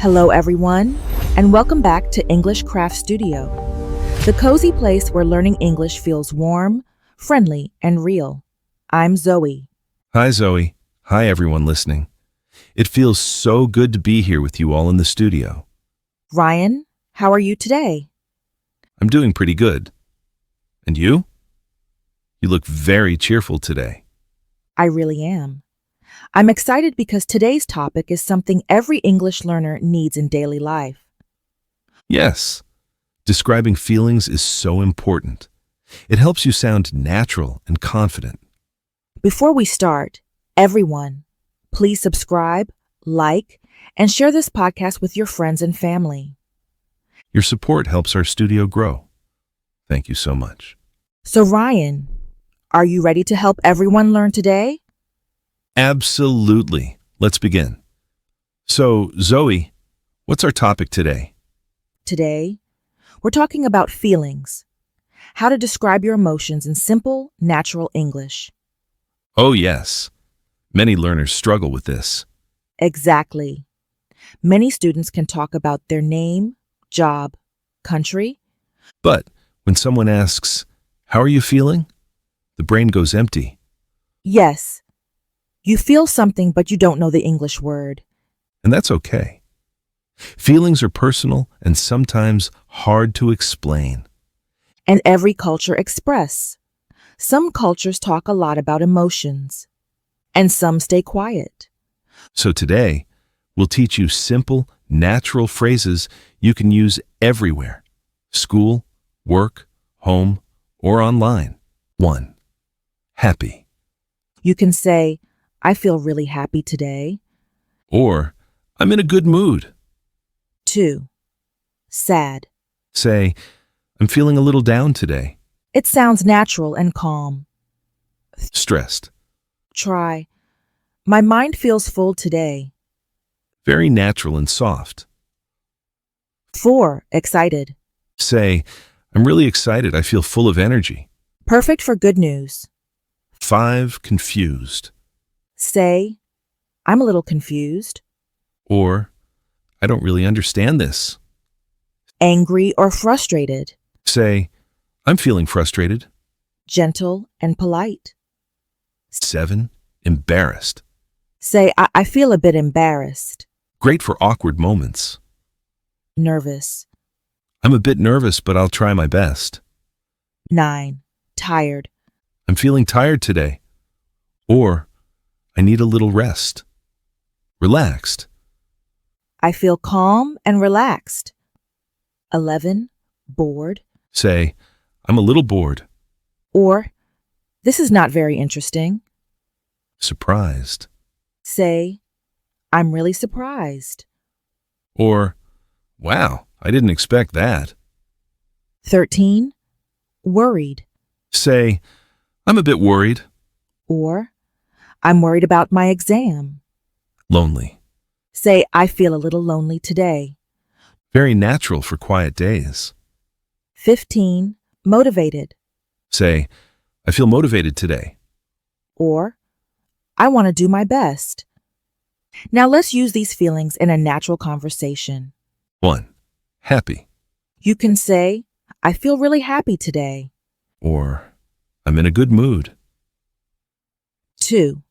Hello, everyone, and welcome back to English Craft Studio, the cozy place where learning English feels warm, friendly, and real. I'm Zoe. Hi, Zoe. Hi, everyone listening. It feels so good to be here with you all in the studio. Ryan, how are you today? I'm doing pretty good. And you? You look very cheerful today. I really am. I'm excited because today's topic is something every English learner needs in daily life. Yes, describing feelings is so important. It helps you sound natural and confident. Before we start, everyone, please subscribe, like, and share this podcast with your friends and family. Your support helps our studio grow. Thank you so much. So, Ryan, are you ready to help everyone learn today? Absolutely. Let's begin. So, Zoe, what's our topic today? Today, we're talking about feelings, how to describe your emotions in simple, natural English. Oh, yes. Many learners struggle with this. Exactly. Many students can talk about their name, job, country. But when someone asks, "How are you feeling?" the brain goes empty. Yes, you feel something, but you don't know the English word. And that's okay. Feelings are personal and sometimes hard to explain. And every culture express. Some cultures talk a lot about emotions, and some stay quiet. So today, we'll teach you simple, natural phrases you can use everywhere: school, work, home, or online. 1. Happy. You can say, I feel really happy today. Or, I'm in a good mood. 2. Sad. Say, I'm feeling a little down today. It sounds natural and calm. Stressed. Try, my mind feels full today. Very natural and soft. 4. Excited. Say, I'm really excited. I feel full of energy. Perfect for good news. 5. Confused. Say, I'm a little confused. Or, I don't really understand this. Angry or frustrated. Say, I'm feeling frustrated. Gentle and polite. 7. Embarrassed. Say, I feel a bit embarrassed. Great for awkward moments. Nervous. I'm a bit nervous, but I'll try my best. 9. Tired. I'm feeling tired today. Or, I need a little rest. Relaxed. I feel calm and relaxed. 11. Bored. Say, I'm a little bored. Or, this is not very interesting. Surprised. Say, I'm really surprised. Or, wow, I didn't expect that. 13. Worried. Say, I'm a bit worried. Or, I'm worried about my exam. Lonely. Say, I feel a little lonely today. Very natural for quiet days. 15. Motivated. Say, I feel motivated today. Or, I want to do my best. Now let's use these feelings in a natural conversation. 1. Happy. You can say, I feel really happy today. Or, I'm in a good mood. 2.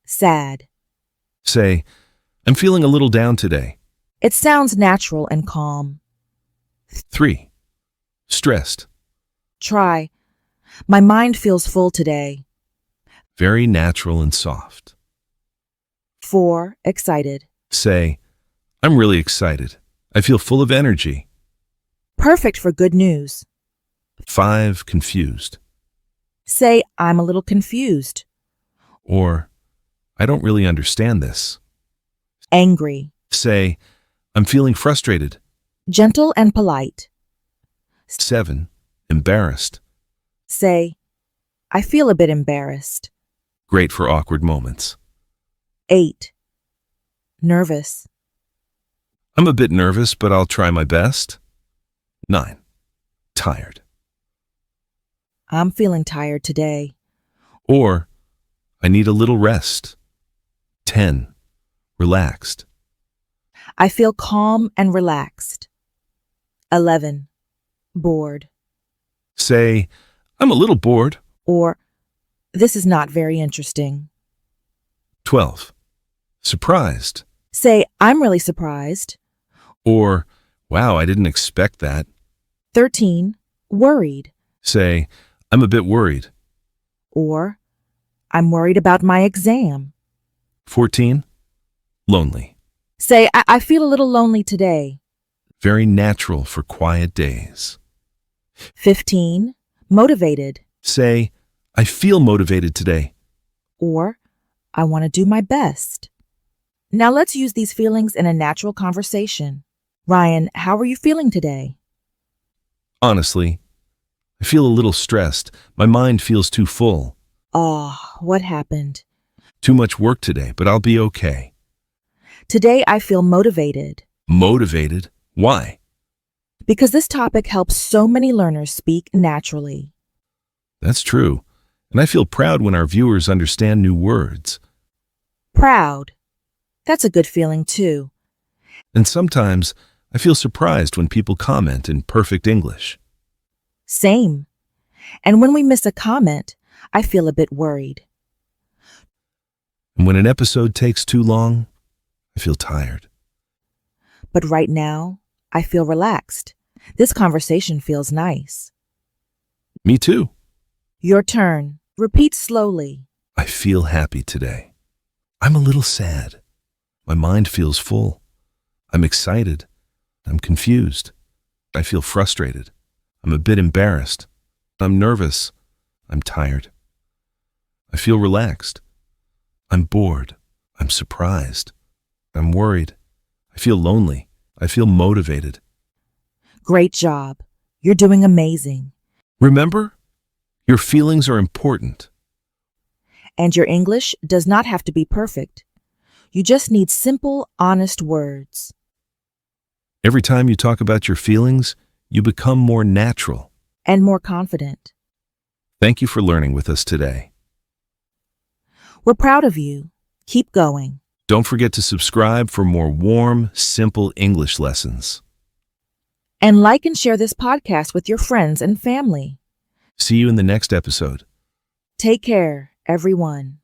Sad. Say, I'm feeling a little down today. It sounds natural and calm. 3. Stressed. Try, my mind feels full today. Very natural and soft. 4. Excited. Say, I'm really excited. I feel full of energy. Perfect for good news. 5. Confused. Say, I'm a little confused. Or, I don't really understand this. Angry. Say, I'm feeling frustrated. Gentle and polite. 7. Embarrassed. Say, I feel a bit embarrassed. Great for awkward moments. 8. Nervous. I'm a bit nervous, but I'll try my best. 9. Tired. I'm feeling tired today. Or, I need a little rest. 10. Relaxed. I feel calm and relaxed. 11. Bored. Say, I'm a little bored. Or, this is not very interesting. 12. Surprised. Say, I'm really surprised. Or, wow, I didn't expect that. 13. Worried. Say, I'm a bit worried. Or, I'm worried about my exam. 14. Lonely. Say, I feel a little lonely today. Very natural for quiet days. 15. Motivated. Say, I feel motivated today. Or, I want to do my best. Now let's use these feelings in a natural conversation. Ryan, how are you feeling today? Honestly, I feel a little stressed. My mind feels too full. Oh, what happened? Too much work today, but I'll be okay. Today I feel motivated. Motivated? Why? Because this topic helps so many learners speak naturally. That's true. And I feel proud when our viewers understand new words. Proud. That's a good feeling too. And sometimes I feel surprised when people comment in perfect English. Same. And when we miss a comment, I feel a bit worried. And when an episode takes too long, I feel tired. But right now, I feel relaxed. This conversation feels nice. Me too. Your turn. Repeat slowly. I feel happy today. I'm a little sad. My mind feels full. I'm excited. I'm confused. I feel frustrated. I'm a bit embarrassed. I'm nervous. I'm tired. I feel relaxed. I'm bored. I'm surprised. I'm worried. I feel lonely. I feel motivated. Great job. You're doing amazing. Remember, your feelings are important. And your English does not have to be perfect. You just need simple, honest words. Every time you talk about your feelings, you become more natural. And more confident. Thank you for learning with us today. We're proud of you. Keep going. Don't forget to subscribe for more warm, simple English lessons. And like and share this podcast with your friends and family. See you in the next episode. Take care, everyone.